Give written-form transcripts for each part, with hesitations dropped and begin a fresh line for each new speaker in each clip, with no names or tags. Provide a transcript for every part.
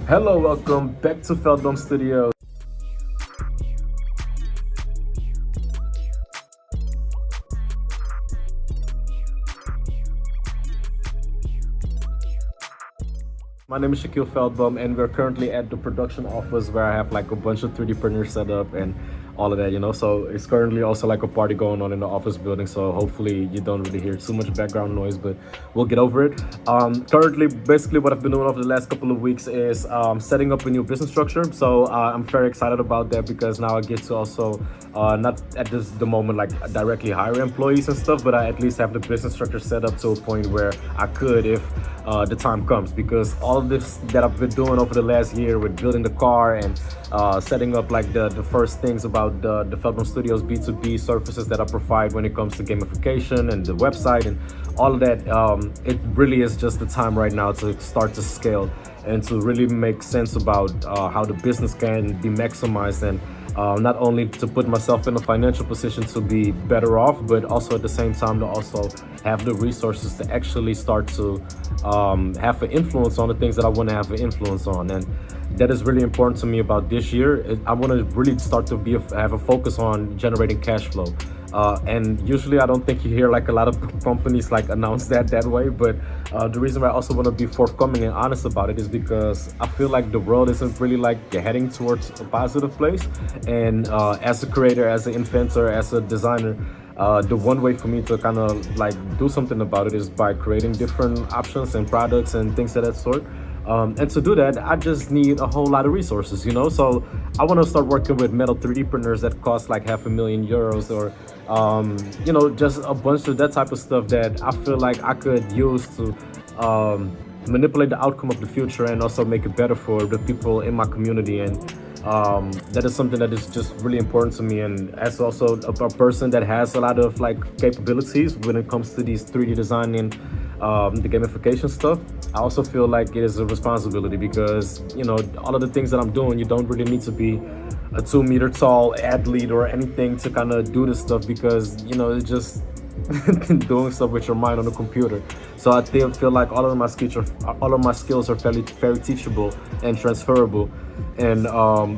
Hello, welcome back to VeldboomStudio's. My name is Shaquille Veldboom, and we're currently at the production office where I have like a bunch of 3D printers set up and all of that. So it's currently also like a party going on in the office building. So hopefully you don't really hear too much background noise, but we'll get over it. Currently, basically, what I've been doing over the last couple of weeks is setting up a new business structure. So I'm very excited about that because now I get to also not at the moment like directly hire employees and stuff, but I at least have the business structure set up to a point where I could if the time comes, because all of this that I've been doing over the last year with building the car and setting up like the first things about the Veldboom Studios B2B services that I provide when it comes to gamification and the website and all of that, it really is just the time right now to start to scale and to really make sense about how the business can be maximized, and not only to put myself in a financial position to be better off, but also at the same time to also have the resources to actually start to have an influence on the things that I want to have an influence on. And that is really important to me about this year. I want to really start to have a focus on generating cash flow. And usually I don't think you hear like a lot of companies like announce that way, but the reason why I also want to be forthcoming and honest about it is because I feel like the world isn't really like heading towards a positive place. And as a creator, as an inventor, as a designer, the one way for me to kind of like do something about it is by creating different options and products and things of that sort. And to do that, I just need a whole lot of resources. So I want to start working with metal 3D printers that cost like €500,000, or just a bunch of that type of stuff that I feel like I could use to manipulate the outcome of the future and also make it better for the people in my community. And that is something that is just really important to me. And as also a person that has a lot of like capabilities when it comes to these 3D design and the gamification stuff, I also feel like it is a responsibility because all of the things that I'm doing, you don't really need to be a 2 meter tall athlete or anything to kind of do this stuff, because it's just doing stuff with your mind on the computer. So I feel like all of my skills are very teachable and transferable, and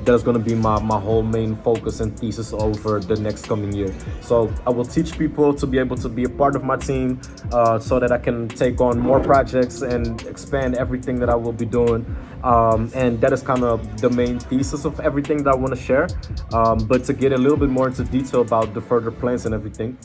that's going to be my whole main focus and thesis over the next coming year. So I will teach people to be able to be a part of my team, so that I can take on more projects and expand everything that I will be doing. And that is kind of the main thesis of everything that I want to share. But to get a little bit more into detail about the further plans and everything,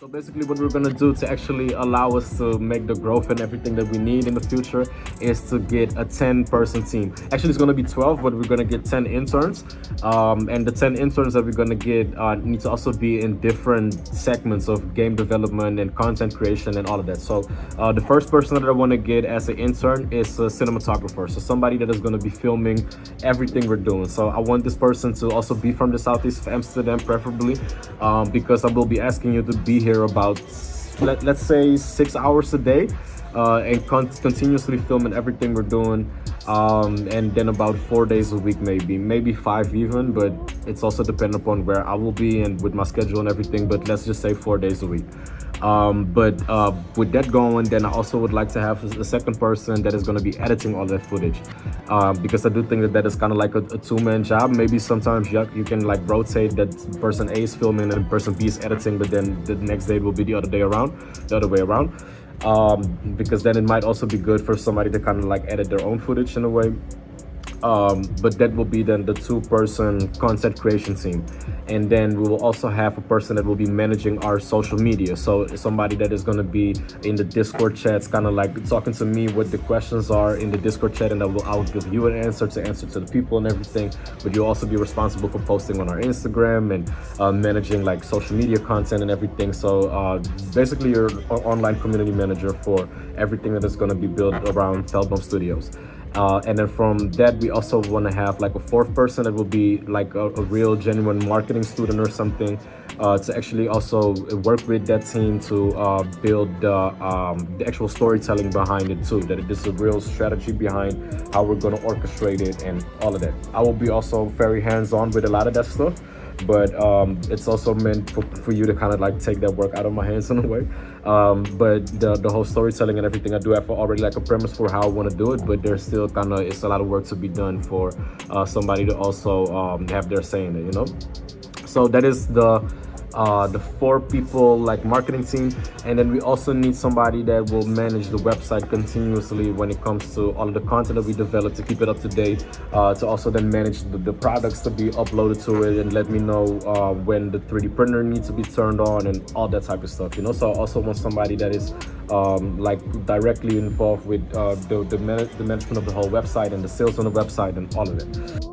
so basically what we're going to do to actually allow us to make the growth and everything that we need in the future is to get a 10-person team. Actually, it's going to be 12, but we're going to get 10 interns. And the 10 interns that we're going to get need to also be in different segments of game development and content creation and all of that. So the first person that I want to get as an intern is a cinematographer. So somebody that is going to be filming everything we're doing. So I want this person to also be from the southeast of Amsterdam, preferably, because I will be asking you to be here about let's say 6 hours a day, and continuously filming everything we're doing, and then about 4 days a week, maybe 5 even, but it's also dependent upon where I will be and with my schedule and everything, but let's just say 4 days a week. But with that going, then I also would like to have a second person that is going to be editing all that footage, because I do think that is kind of like a two-man job. Maybe sometimes you can like rotate that person A is filming and person B is editing, but then the next day will be the other way around. Because then it might also be good for somebody to kind of like edit their own footage in a way. But that will be then the 2-person content creation team. And then we will also have a person that will be managing our social media. So somebody that is going to be in the Discord chats, kind of like talking to me what the questions are in the Discord chat, and I'll give you an answer to the people and everything. But you'll also be responsible for posting on our Instagram and managing like social media content and everything. So basically you're an online community manager for everything that is going to be built around Veldboom Studios. And then from that, we also want to have like a 4th person that will be like a real genuine marketing student or something, to actually also work with that team to build the actual storytelling behind it too, that it is a real strategy behind how we're going to orchestrate it and all of that. I will be also very hands-on with a lot of that stuff, but it's also meant for you to kind of like take that work out of my hands in a way. But the whole storytelling and everything, I do have already like a premise for how I want to do it, but there's still kind of, it's a lot of work to be done for somebody to also have their say in it, you know. So that is the 4 people like marketing team, and then we also need somebody that will manage the website continuously when it comes to all of the content that we develop, to keep it up to date, to also then manage the products to be uploaded to it, and let me know when the 3D printer needs to be turned on and all that type of stuff, you know. So I also want somebody that is like directly involved with the management of the whole website and the sales on the website and all of it.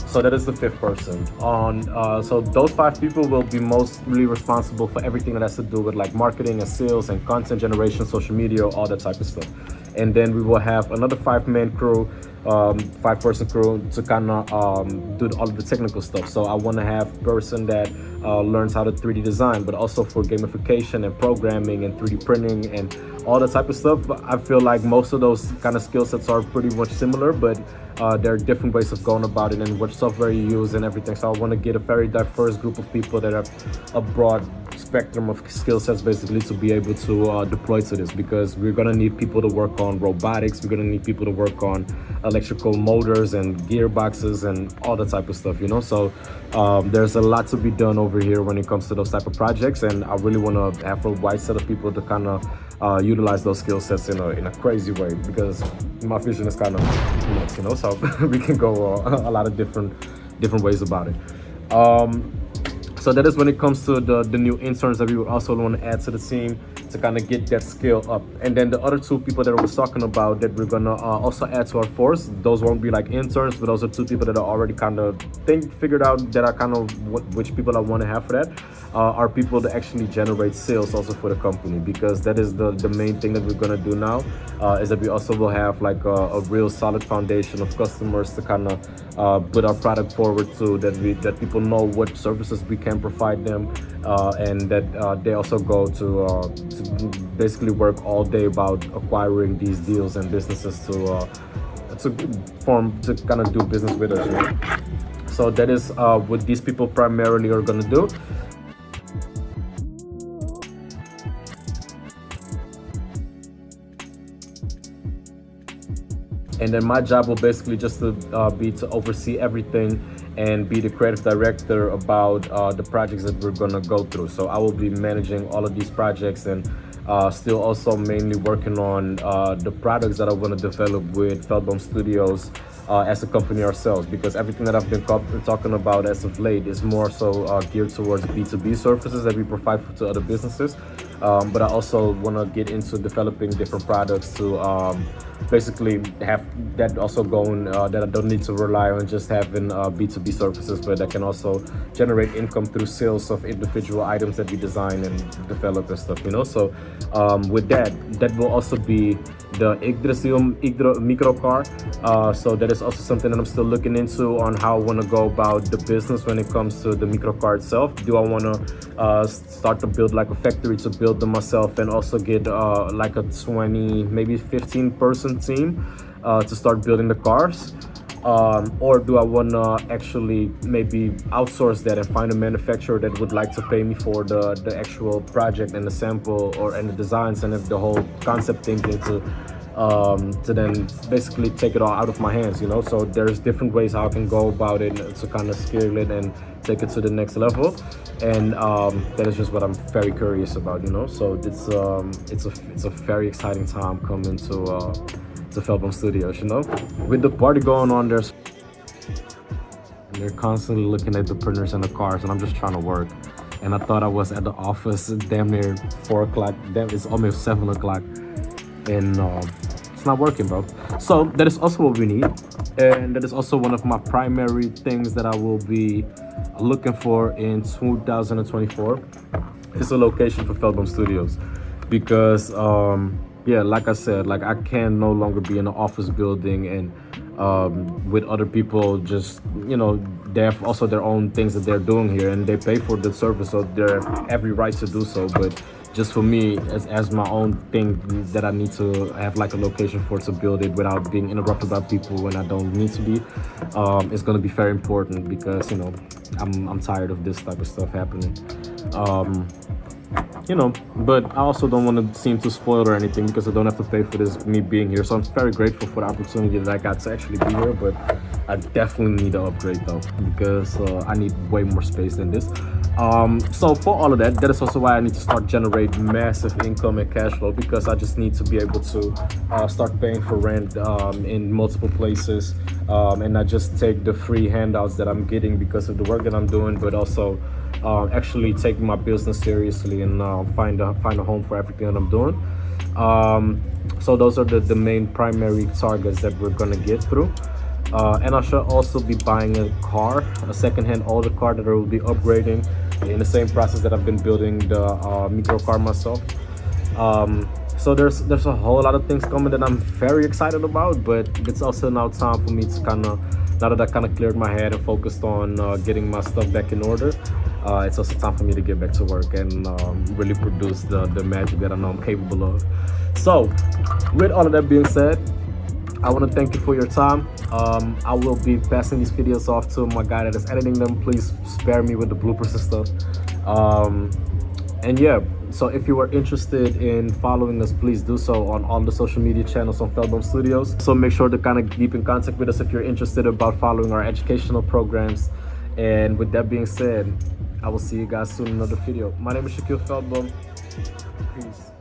So that is the 5th person. So those 5 people will be mostly responsible for everything that has to do with like marketing and sales and content generation, social media, all that type of stuff. And then we will have another 5-man crew, 5-person crew to kind of do all of the technical stuff. So I want to have a person that learns how to 3D design, but also for gamification and programming and 3D printing and all that type of stuff. I feel like most of those kind of skill sets are pretty much similar, but there are different ways of going about it and what software you use and everything. So I want to get a very diverse group of people that have a broad spectrum of skill sets basically to be able to deploy to this, because we're going to need people to work on robotics, we're going to need people to work on electrical motors and gearboxes and all that type of stuff, you know. So there's a lot to be done over here when it comes to those type of projects, and I really want to have a wide set of people to kind of utilize those skill sets in a crazy way, because my vision is kind of nuts, you know. So we can go a lot of different ways about it. So that is when it comes to the new interns that we would also want to add to the team to kind of get that skill up. And then the other 2 people that I was talking about that we're gonna also add to our force, those won't be like interns, but those are 2 people that are already kind of figured out that are kind of which people I want to have for that, are people that actually generate sales also for the company, because that is the main thing that we're gonna do now, is that we also will have like a real solid foundation of customers to kind of put our product forward to, that people know what services we can provide them, and that they also go to basically work all day about acquiring these deals and businesses to kind of do business with us, you know? So that is what these people primarily are going to do. And then my job will basically just to be to oversee everything and be the creative director about the projects that we're gonna go through. So I will be managing all of these projects, and still also mainly working on the products that I want to develop with VeldboomStudio's as a company ourselves, because everything that I've been talking about as of late is more so geared towards B2B services that we provide to other businesses. But I also want to get into developing different products to basically have that also going, that I don't need to rely on just having B2B services, but I can also generate income through sales of individual items that we design and develop and stuff, you know. So with that will also be the Yggdrasil micro car. So that is also something that I'm still looking into on how I want to go about the business when it comes to the micro car itself. Do I want to start to build like a factory to build them myself, and also get like a 20, maybe 15-person team to start building the cars? Or do I want to actually maybe outsource that and find a manufacturer that would like to pay me for the actual project and the sample and the designs and the whole concept thinking to then basically take it all out of my hands, you know? So there's different ways how I can go about it to kind of scale it and take it to the next level. And that is just what I'm very curious about, you know? So it's a very exciting time coming to Veldboom Studios, you know? With the party going on, they're constantly looking at the printers and the cars, and I'm just trying to work. And I thought I was at the office damn near 4 o'clock. Damn, it's almost 7 o'clock. And it's not working, bro. So that is also what we need. And that is also one of my primary things that I will be looking for in 2024. It's a location for Veldboom Studios. Because yeah, like I said, like I can no longer be in an office building and with other people. Just they have also their own things that they're doing here, and they pay for the service, so they have every right to do so. But just for me, as my own thing, that I need to have like a location for to build it without being interrupted by people when I don't need to be. It's gonna be very important because I'm tired of this type of stuff happening. Um, but I also don't want to seem too spoiled or anything because I don't have to pay for this me being here. So I'm very grateful for the opportunity that I got to actually be here. But I definitely need to upgrade though because I need way more space than this. So for all of that, that is also why I need to start generate massive income and cash flow because I just need to be able to start paying for rent in multiple places and not just take the free handouts that I'm getting because of the work that I'm doing, but also actually take my business seriously and find a home for everything that I'm doing. So those are the main primary targets that we're gonna get through. And I should also be buying a car, a secondhand older car that I will be upgrading in the same process that I've been building the micro car myself. So there's a whole lot of things coming that I'm very excited about, but it's also now time for me to now that I kind of cleared my head and focused on getting my stuff back in order, it's also time for me to get back to work and really produce the magic that I know I'm capable of. So, with all of that being said, I want to thank you for your time. I will be passing these videos off to my guy that is editing them. Please spare me with the bloopers and stuff. And yeah, so if you are interested in following us, please do so on all the social media channels on Veldboom Studios. So make sure to kind of keep in contact with us if you're interested about following our educational programs. And with that being said, I will see you guys soon in another video. My name is Shaquille Veldboom. Peace.